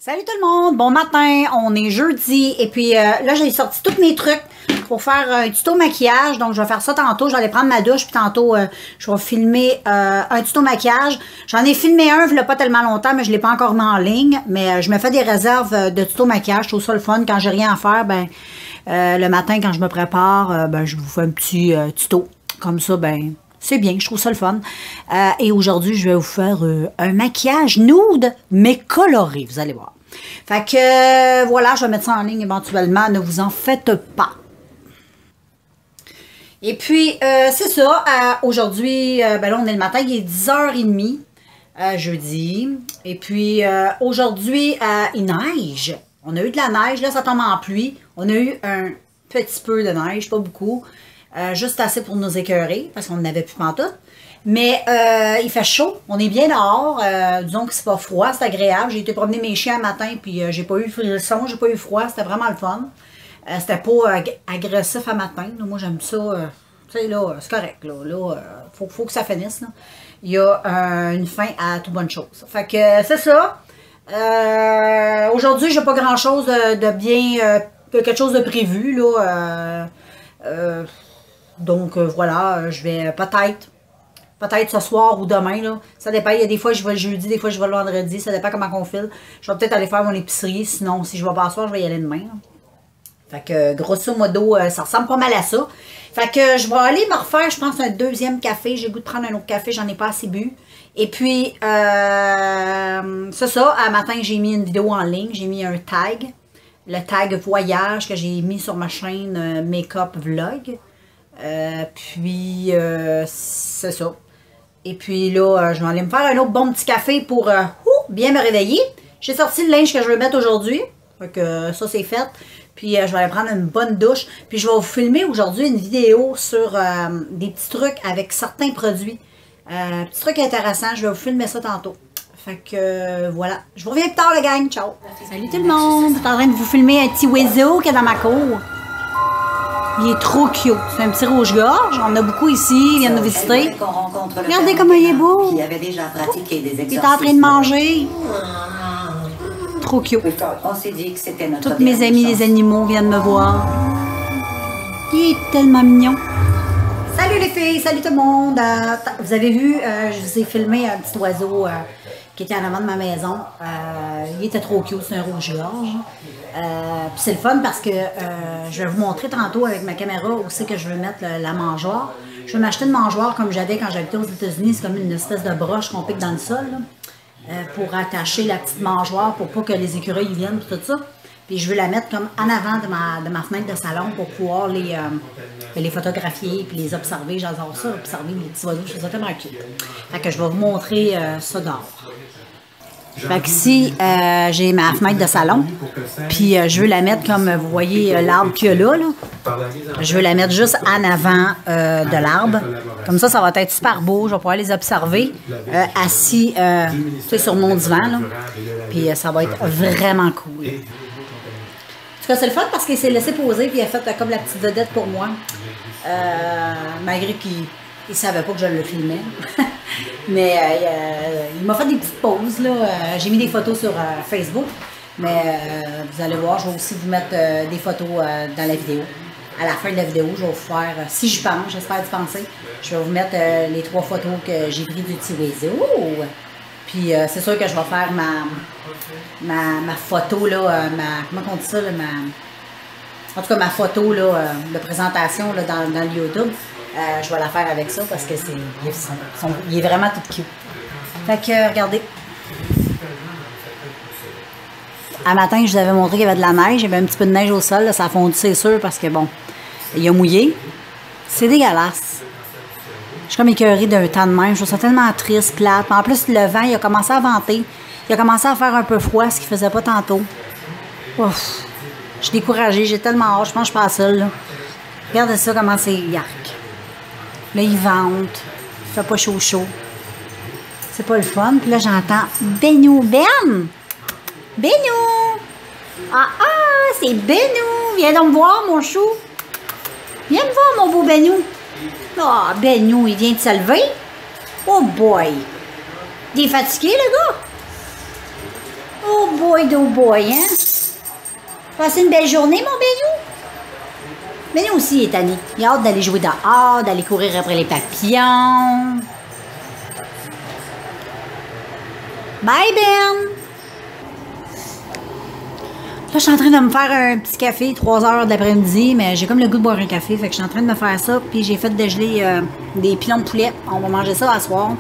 Salut tout le monde, bon matin, on est jeudi et puis là j'ai sorti tous mes trucs pour faire un tuto maquillage, donc je vais faire ça tantôt, je vais aller prendre ma douche puis tantôt je vais filmer un tuto maquillage. J'en ai filmé un il n'y a pas tellement longtemps mais je ne l'ai pas encore mis en ligne, mais je me fais des réserves de tuto maquillage, je trouve ça le fun quand j'ai rien à faire, ben le matin quand je me prépare, ben je vous fais un petit tuto, comme ça ben... C'est bien, je trouve ça le fun. Et aujourd'hui, je vais vous faire un maquillage nude, mais coloré, vous allez voir. Fait que, voilà, je vais mettre ça en ligne éventuellement, ne vous en faites pas. Et puis, c'est ça, aujourd'hui, ben là, on est le matin, il est 10h30, jeudi. Et puis, aujourd'hui, il neige. On a eu de la neige, là, ça tombe en pluie. On a eu un petit peu de neige, pas beaucoup. Juste assez pour nous écœurer, parce qu'on n'avait plus pantoute. Mais il fait chaud, on est bien dehors. Disons que c'est pas froid, c'est agréable. J'ai été promener mes chiens un matin, puis j'ai pas eu frisson, j'ai pas eu froid, c'était vraiment le fun. C'était pas agressif à matin. Là, moi, j'aime ça. Tu sais, là, c'est correct. Là, faut que ça finisse. Là. Il y a une fin à toute bonne chose. Fait que c'est ça. Aujourd'hui, j'ai pas grand-chose de bien... quelque chose de prévu, là. Donc voilà, je vais peut-être ce soir ou demain, là. Ça dépend, il y a des fois je vais le jeudi, des fois je vais le vendredi, ça dépend comment on file. Je vais peut-être aller faire mon épicerie, sinon si je vais pas ce soir, je vais y aller demain. Là. Fait que grosso modo, ça ressemble pas mal à ça. Fait que je vais aller me refaire, je pense, un deuxième café. J'ai le goût de prendre un autre café, j'en ai pas assez bu. Et puis, c'est ça, à matin j'ai mis une vidéo en ligne, j'ai mis un tag. Le tag voyage que j'ai mis sur ma chaîne Make-up Vlog. Puis, c'est ça. Et puis là, je vais aller me faire un autre bon petit café pour bien me réveiller. J'ai sorti le linge que je vais mettre aujourd'hui. Fait que ça, c'est fait. Puis, je vais aller prendre une bonne douche. Puis, je vais vous filmer aujourd'hui une vidéo sur des petits trucs avec certains produits. Petits trucs intéressants. Je vais vous filmer ça tantôt. Fait que voilà. Je vous reviens plus tard, la gang. Ciao. Salut tout le monde. Je suis en train de vous filmer un petit oiseau qui est dans ma cour. Il est trop cute. C'est un petit rouge-gorge. On en a beaucoup ici. Ils viennent nous visiter. Regardez comment il est beau. Il est en train de manger. Trop cute. Tous mes amis les animaux viennent me voir. Il est tellement mignon. Salut les filles, salut tout le monde. Vous avez vu, je vous ai filmé un petit oiseau qui était en avant de ma maison. Il était trop cute, c'est un rouge-gorge. Puis c'est le fun parce que je vais vous montrer tantôt avec ma caméra où c'est que je veux mettre la mangeoire. Je vais m'acheter une mangeoire comme j'avais quand j'habitais aux États-Unis. C'est comme une espèce de broche qu'on pique dans le sol là, pour attacher la petite mangeoire pour pas que les écureuils viennent et tout ça. Puis je veux la mettre comme en avant de ma fenêtre de salon pour pouvoir les photographier et les observer. J'adore ça, observer les petits oiseaux. Je trouve ça tellement cute. Fait que je vais vous montrer ça dehors. Fait que ici, j'ai ma fenêtre de salon, puis je veux la mettre comme, vous voyez l'arbre qu'il y a là. Je veux la mettre juste en avant de l'arbre. Comme ça, ça va être super beau. Je vais pouvoir les observer assis sur mon divan. Là. Puis ça va être vraiment cool. En tout cas, c'est le fun parce qu'il s'est laissé poser, puis il a fait comme la petite vedette pour moi. Malgré qu'il ne savait pas que je le filmais. Mais il m'a fait des petites pauses. J'ai mis des photos sur Facebook. Mais vous allez voir, je vais aussi vous mettre des photos dans la vidéo. À la fin de la vidéo, je vais vous faire, si je pense, j'espère dispenser, je vais vous mettre les 3 photos que j'ai prises du petit oiseau. Puis c'est sûr que je vais faire ma photo, là, comment on dit ça, là, en tout cas ma photo là, de présentation là, dans le YouTube. Je vais la faire avec ça parce que il est vraiment tout cute. Fait que, regardez. À matin, je vous avais montré qu'il y avait de la neige. Il y avait un petit peu de neige au sol. Là, ça a fondu, c'est sûr, parce que bon, il a mouillé. C'est dégueulasse. Je suis comme écœurée d'un temps de même. Je trouve ça tellement triste, plate. En plus, le vent, il a commencé à venter. Il a commencé à faire un peu froid, ce qu'il ne faisait pas tantôt. Ouf. Je suis découragée. J'ai tellement hâte. Je pense que je suis pas seule. Là. Regardez ça, comment c'est yark. Là, il vente. Il fait pas chaud. C'est pas le fun. Puis là, j'entends Benou. Ben! Benou! Ah, c'est Benou! Viens donc me voir, mon chou. Viens me voir, mon beau Benou. Ah, Benou, il vient de se lever. Oh boy! Il est fatigué, le gars? Oh boy, hein? Passez une belle journée, mon Bénou? Bénou aussi il est tanné. Il a hâte d'aller jouer dehors, d'aller courir après les papillons. Bye, Ben! Là, je suis en train de me faire un petit café, 3 heures de l'après-midi, mais j'ai comme le goût de boire un café, fait que je suis en train de me faire ça, puis j'ai fait dégeler des pilons de poulet. On va manger ça à soir.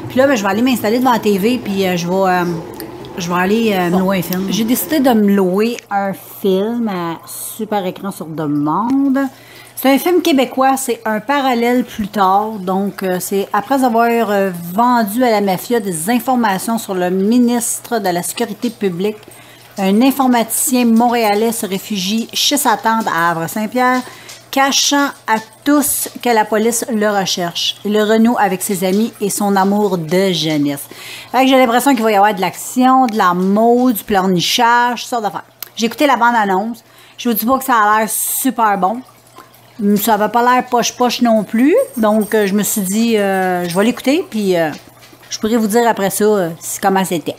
Puis là, ben, je vais aller m'installer devant la TV, puis je vais aller me louer un film. J'ai décidé de me louer un film à super écran sur demande. C'est un film québécois, c'est un parallèle plus tard. Donc, c'est après avoir vendu à la mafia des informations sur le ministre de la Sécurité publique, un informaticien montréalais se réfugie chez sa tante à Havre-Saint-Pierre, cachant à tous que la police le recherche. Il le renoue avec ses amis et son amour de jeunesse. Fait que j'ai l'impression qu'il va y avoir de l'action, de l'amour, du pleurnichage, toutes sortes d'affaires. J'ai écouté la bande-annonce. Je vous dis pas que ça a l'air super bon. Ça n'avait pas l'air poche-poche non plus. Donc, je me suis dit, je vais l'écouter, puis je pourrais vous dire après ça comment c'était.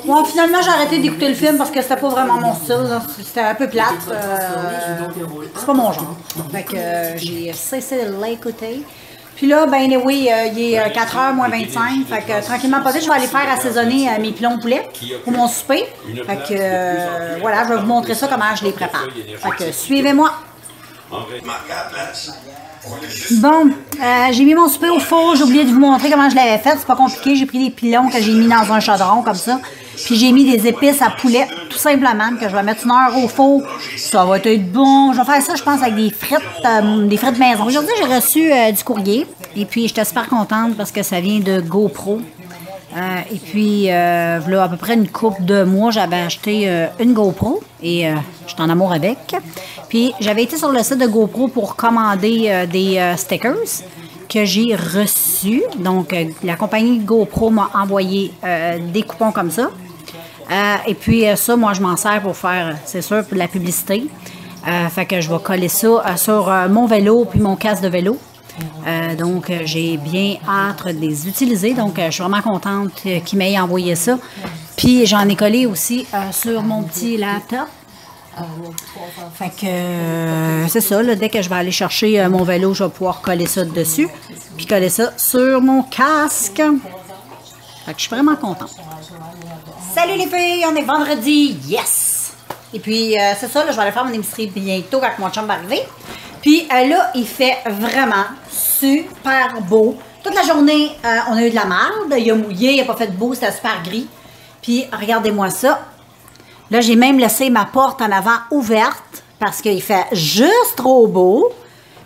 Bon, finalement, j'ai arrêté d'écouter le film parce que c'était pas vraiment mon style. C'était un peu plate. C'est pas mon genre. Fait que j'ai cessé de l'écouter. Puis là, ben anyway, il est 4h moins 25. Fait que tranquillement, pas vite, je vais aller faire assaisonner mes pilons de poulet pour mon souper. Fait que voilà, je vais vous montrer ça, comment je les prépare. Fait que suivez-moi. Bon, j'ai mis mon souper au four. J'ai oublié de vous montrer comment je l'avais fait. C'est pas compliqué. J'ai pris des pilons que j'ai mis dans un chaudron comme ça. Puis j'ai mis des épices à poulet, tout simplement, que je vais mettre 1 heure au four. Ça va être bon. Je vais faire ça, je pense, avec des frites maison. Aujourd'hui, j'ai reçu du courrier. Et puis, j'étais super contente parce que ça vient de GoPro. Et puis, là, à peu près une couple de mois, j'avais acheté une GoPro. Et j'étais en amour avec. Puis, j'avais été sur le site de GoPro pour commander des stickers que j'ai reçus. Donc, la compagnie GoPro m'a envoyé des coupons comme ça. Et puis, ça, moi, je m'en sers pour faire, c'est sûr, pour de la publicité. Fait que je vais coller ça sur mon vélo puis mon casque de vélo. Donc, j'ai bien hâte de les utiliser. Donc, je suis vraiment contente qu'ils m'aient envoyé ça. Puis, j'en ai collé aussi sur mon petit laptop. Fait que c'est ça, là, dès que je vais aller chercher mon vélo, je vais pouvoir coller ça dessus. Puis coller ça sur mon casque. Fait que je suis vraiment contente. Salut les filles, on est vendredi, yes! Et puis, c'est ça, là, je vais aller faire mon épicerie bientôt quand mon chum va arriver. Puis là, il fait vraiment super beau. Toute la journée, on a eu de la merde. Il a mouillé, il n'a pas fait beau, c'était super gris. Puis, regardez-moi ça. Là, j'ai même laissé ma porte en avant ouverte parce qu'il fait juste trop beau.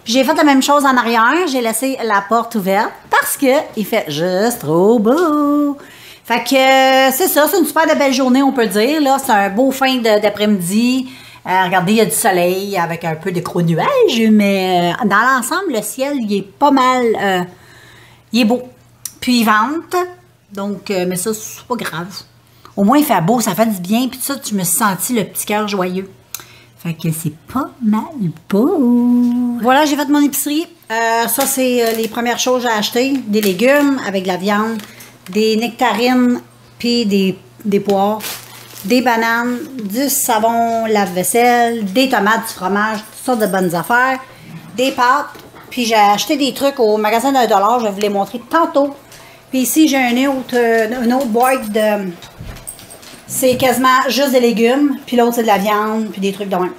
Puis, j'ai fait la même chose en arrière. J'ai laissé la porte ouverte parce qu'il fait juste trop beau. Fait que c'est ça, c'est une super belle journée, on peut dire. Là, c'est un beau fin d'après-midi. Regardez, il y a du soleil avec un peu de gros nuages, mais dans l'ensemble, le ciel, il est pas mal, il est beau. Puis il vente, donc, mais ça, c'est pas grave. Au moins, il fait beau, ça fait du bien, puis ça, je me suis senti le petit cœur joyeux. Fait que c'est pas mal beau. Voilà, j'ai fait mon épicerie. Ça, c'est les premières choses que j'ai achetées. Des légumes avec de la viande, des nectarines, puis des poires. Des bananes, du savon lave-vaisselle, des tomates, du fromage, toutes sortes de bonnes affaires, des pâtes. Puis j'ai acheté des trucs au magasin de $1, je vais vous les montrer tantôt. Puis ici, j'ai une autre boîte de... C'est quasiment juste des légumes, puis l'autre, c'est de la viande, puis des trucs de même.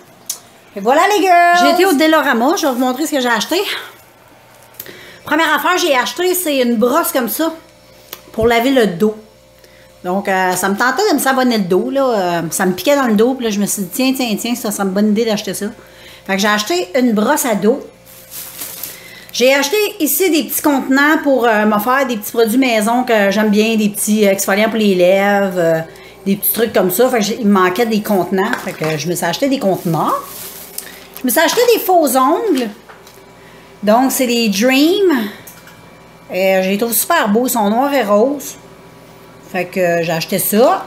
Et voilà les girls! J'ai été au Dollarama, je vais vous montrer ce que j'ai acheté. Première affaire que j'ai acheté, c'est une brosse comme ça, pour laver le dos. Donc, ça me tentait de me savonner le dos, là. Ça me piquait dans le dos, puis là, je me suis dit, tiens, ça serait une bonne idée d'acheter ça. Fait que j'ai acheté une brosse à dos. J'ai acheté ici des petits contenants pour me faire des petits produits maison que j'aime bien, des petits exfoliants pour les lèvres, des petits trucs comme ça. Fait que il me manquait des contenants. Fait que je me suis acheté des contenants. Je me suis acheté des faux ongles. Donc, c'est des Dream. Je les trouve super beaux. Ils sont noirs et roses. Fait que j'ai acheté ça.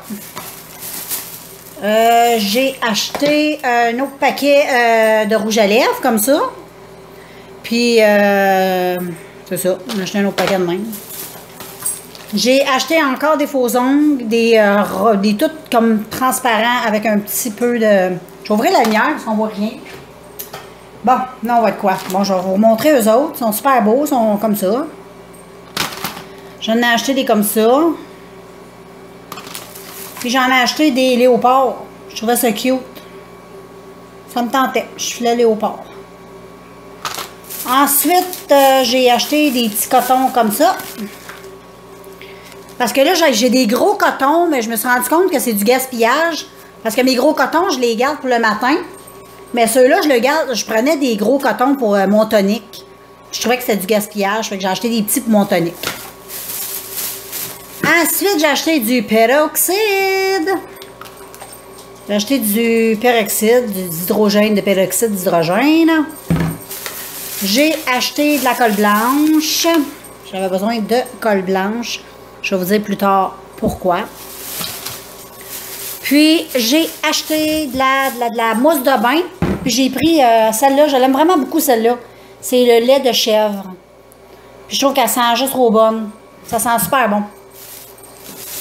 J'ai acheté un autre paquet de rouge à lèvres, comme ça. Puis, c'est ça. J'ai acheté un autre paquet de même. J'ai acheté encore des faux ongles, des tout comme transparents avec un petit peu de... Je vais ouvrir la lumière parce qu'on voit rien. Bon, là, on va être quoi? Bon, je vais vous montrer eux autres. Ils sont super beaux, ils sont comme ça. J'en ai acheté des comme ça. Puis j'en ai acheté des léopards. Je trouvais ça cute. Ça me tentait. Je filais léopard. Ensuite, j'ai acheté des petits cotons comme ça. Parce que là, j'ai des gros cotons, mais je me suis rendu compte que c'est du gaspillage. Parce que mes gros cotons, je les garde pour le matin. Mais ceux-là, je prenais des gros cotons pour mon tonique. Je trouvais que c'était du gaspillage. Fait que j'ai acheté des petits pour mon tonique. Ensuite, j'ai acheté du peroxyde. J'ai acheté du peroxyde, du hydrogène, de peroxyde d'hydrogène. J'ai acheté de la colle blanche. J'avais besoin de colle blanche. Je vais vous dire plus tard pourquoi. Puis, j'ai acheté de la mousse de bain. Puis, j'ai pris celle-là. Je l'aime vraiment beaucoup, celle-là. C'est le lait de chèvre. Puis, je trouve qu'elle sent juste trop bonne. Ça sent super bon.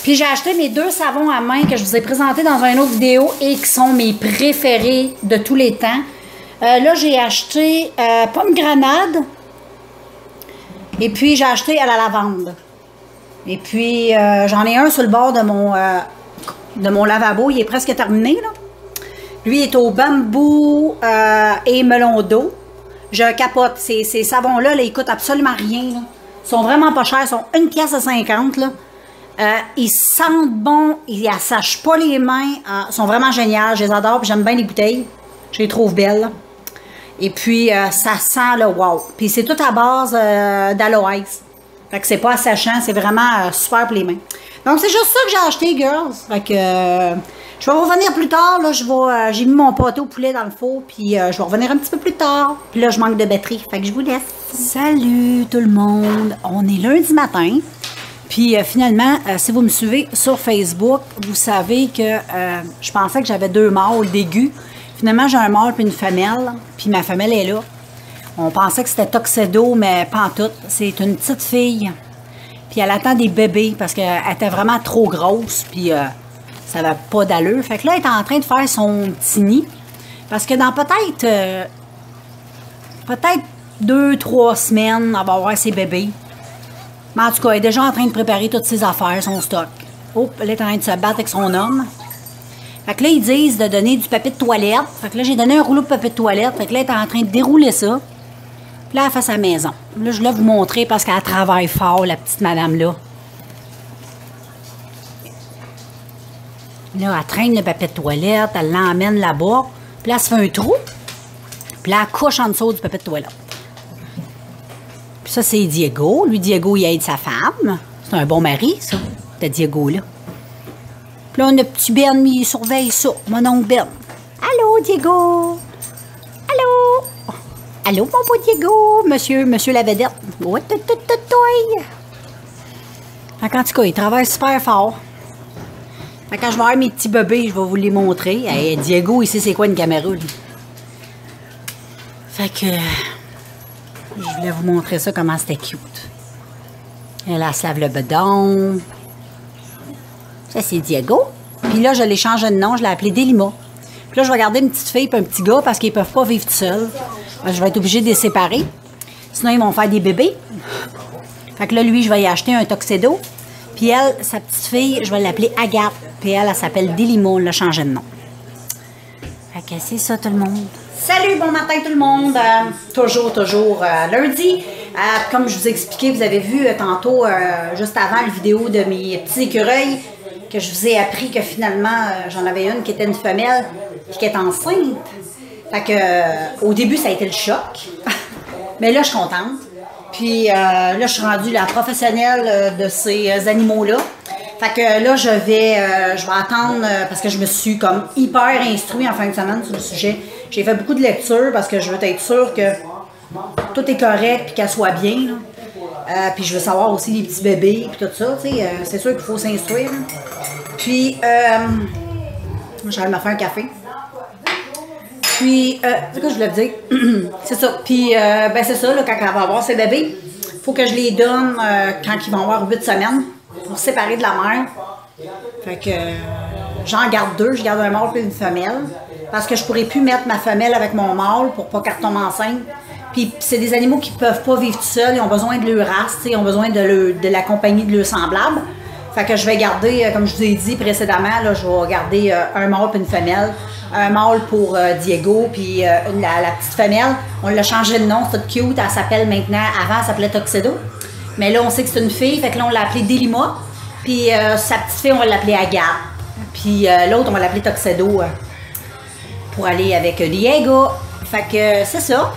Puis, j'ai acheté mes 2 savons à main que je vous ai présentés dans une autre vidéo et qui sont mes préférés de tous les temps. Là, j'ai acheté pomme grenade. Et puis, j'ai acheté à la lavande. Et puis, j'en ai un sur le bord de mon lavabo. Il est presque terminé, là. Lui, il est au bambou et melon d'eau. Je capote. Ces savons-là, là, ils coûtent absolument rien, là. Ils sont vraiment pas chers. Ils sont 1,50 $, là. Ils sentent bon. Ils assachent pas les mains. Ils sont vraiment géniaux. Je les adore. J'aime bien les bouteilles. Je les trouve belles. Et puis, ça sent, là, wow. Puis, c'est tout à base d'aloès. Fait que c'est pas assachant, c'est vraiment super pour les mains. Donc, c'est juste ça que j'ai acheté, girls. Fait que je vais revenir plus tard. Là, j'ai mis mon pâté au poulet dans le four, puis je vais revenir un petit peu plus tard. Puis là, je manque de batterie. Fait que je vous laisse. Salut tout le monde. On est lundi matin. Puis finalement, si vous me suivez sur Facebook, vous savez que je pensais que j'avais 2 mâles d'aigus. Finalement, j'ai un mâle puis une femelle. Puis ma femelle est là. On pensait que c'était Tuxedo, mais pas en tout. C'est une petite fille. Puis elle attend des bébés parce qu'elle était vraiment trop grosse. Puis ça n'avait pas d'allure. Fait que là, elle est en train de faire son petit nid. Parce que dans peut-être 2-3 semaines, elle va avoir ses bébés. Mais en tout cas, elle est déjà en train de préparer toutes ses affaires, son stock. Oh, elle est en train de se battre avec son homme. Fait que là, ils disent de donner du papier de toilette. Fait que là, j'ai donné un rouleau de papier de toilette. Fait que là, elle est en train de dérouler ça. Puis là, elle fait sa maison. Là, je voulais vous montrer parce qu'elle travaille fort, la petite madame-là. Là, elle traîne le papier de toilette, elle l'emmène là-bas. Puis là, elle se fait un trou. Puis là, elle couche en dessous du papier de toilette. Puis ça, c'est Diego. Lui, Diego, il aide sa femme. C'est un bon mari, ça, de Diego-là. Puis là, on a petit Ben, il surveille ça, mon oncle Ben. Allô, Diego? Allô? Allô, mon beau Diego? Monsieur la vedette. Ouais, en tout cas, il travaille super fort. Fait que quand je vais avoir mes petits bébés, je vais vous les montrer. Hey, Diego, il sait c'est quoi une caméra, lui. Fait que je voulais vous montrer ça, comment c'était cute. Elle se lave le bedon. Ça, c'est Diego. Puis là, je l'ai changé de nom, je l'ai appelé Delima. Puis là, je vais garder une petite fille et un petit gars parce qu'ils ne peuvent pas vivre tout seuls. Je vais être obligée de les séparer. Sinon, ils vont faire des bébés. Fait que là, lui, je vais y acheter un Tuxedo. Puis elle, sa petite fille, je vais l'appeler Agathe. Puis elle s'appelle Delima, on l'a changé de nom. Fait que c'est ça, tout le monde. Salut, bon matin tout le monde. Toujours lundi. Comme je vous ai expliqué, vous avez vu tantôt, juste avant la vidéo de mes petits écureuils, que je vous ai appris que finalement, j'en avais une qui était une femelle et qui est enceinte. Fait que, au début, ça a été le choc. Mais là, je suis contente. Puis là, je suis rendue la professionnelle de ces animaux-là. Fait que là, je vais attendre, parce que je me suis comme hyper instruite en fin de semaine sur le sujet. J'ai fait beaucoup de lectures parce que je veux être sûre que tout est correct et qu'elle soit bien. Puis je veux savoir aussi les petits bébés et tout ça. C'est sûr qu'il faut s'instruire. Puis, j'allais me faire un café. Puis, c'est quoi je voulais vous dire? C'est ça. Puis, ben c'est ça, là, quand elle va avoir ses bébés, il faut que je les donne quand ils vont avoir 8 semaines. sont séparés de la mère. Fait que j'en garde deux. Je garde un mâle et une femelle. Parce que je pourrais plus mettre ma femelle avec mon mâle pour pas qu'elle retombe enceinte. Puis c'est des animaux qui peuvent pas vivre tout seuls. Ils ont besoin de leur race, ils ont besoin de la compagnie de leurs semblables. Fait que je vais garder, comme je vous ai dit précédemment, là, je vais garder un mâle et une femelle. Un mâle pour Diego, puis la petite femelle, on l'a changé de nom, c'est cute, elle s'appelle maintenant, avant elle s'appelait Tuxedo. Mais là on sait que c'est une fille, fait que là on l'a appelée Delima. Puis sa petite fille, on va l'appeler Agathe. Puis l'autre, on va l'appeler Tuxedo pour aller avec Diego. Fait que c'est ça.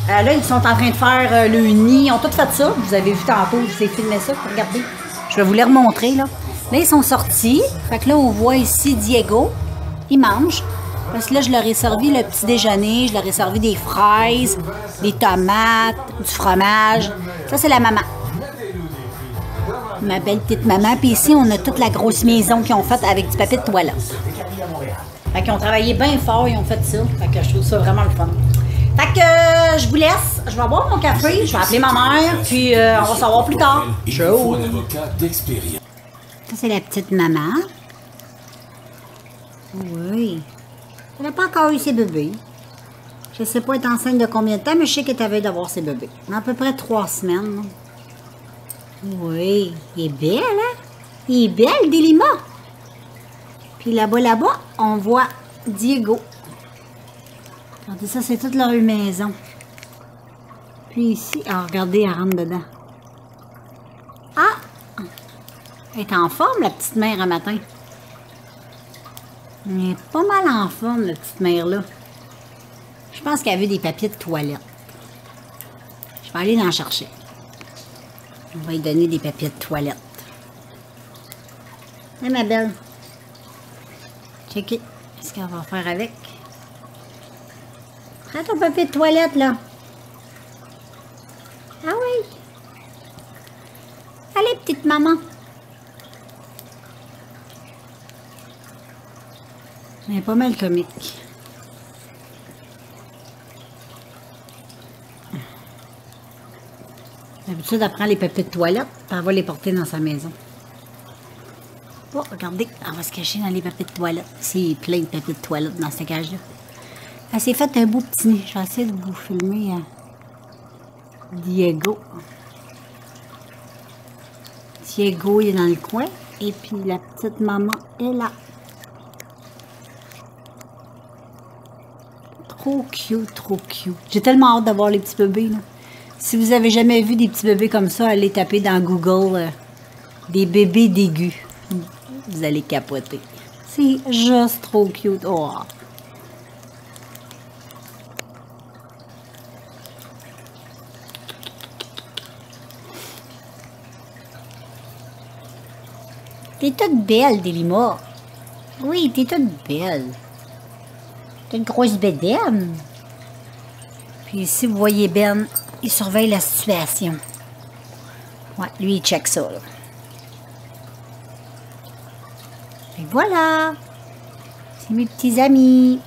Là, ils sont en train de faire le nid. Ils ont tout fait ça. Vous avez vu tantôt, je vous ai filmé ça. Regardez. Je vais vous les remontrer, là. Là, ils sont sortis. Fait que là, on voit ici Diego. Il mange. Parce que là, je leur ai servi le petit déjeuner. Je leur ai servi des fraises, des tomates, du fromage. Ça, c'est la maman. Ma belle petite maman. Puis ici, on a toute la grosse maison qu'ils ont faite avec du papier de toilette. Fait qu'ils ont travaillé bien fort, ils ont fait ça. Fait que je trouve ça vraiment le fun. Fait que je vous laisse. Je vais boire mon café, je vais appeler ma mère, puis on va savoir plus tard. Ciao! Ça, c'est la petite maman. Oui. Elle n'a pas encore eu ses bébés. Je ne sais pas être enceinte de combien de temps, mais je sais qu'elle est à veille d'avoir ses bébés. À peu près 3 semaines. Oui. Elle est belle, hein? Elle est belle, Delima. Puis là-bas, on voit Diego. Regardez ça, c'est toute leur maison. Puis ici, alors regardez, elle rentre dedans. Ah! Elle est en forme, la petite mère, un matin. Elle est pas mal en forme, la petite mère-là. Je pense qu'elle veut des papiers de toilette. Je vais aller en chercher. On va lui donner des papiers de toilette. Hé, ma belle. Checkez. Qu'est-ce qu'elle va faire avec? Prends ton papier de toilette, là. Ah oui. Allez, petite maman. Elle est pas mal comique. D'habitude, elle prend les papiers de toilette, puis elle va les porter dans sa maison. Oh, regardez, elle va se cacher dans les papiers de toilette. C'est plein de papiers de toilette dans cette cage-là. Elle s'est fait un beau petit nid. Je vais essayer de vous filmer Diego. Diego, il est dans le coin. Et puis la petite maman est là. Trop cute, trop cute. J'ai tellement hâte d'avoir les petits bébés, là. Si vous avez jamais vu des petits bébés comme ça, allez taper dans Google des bébés d'aigus. Vous allez capoter. C'est juste trop cute. Oh. T'es toute belle, Delima. Oui, t'es toute belle. T'es une grosse bédaine. Puis ici, vous voyez Ben, il surveille la situation. Ouais, lui, il check ça, là. Et voilà. C'est mes petits amis.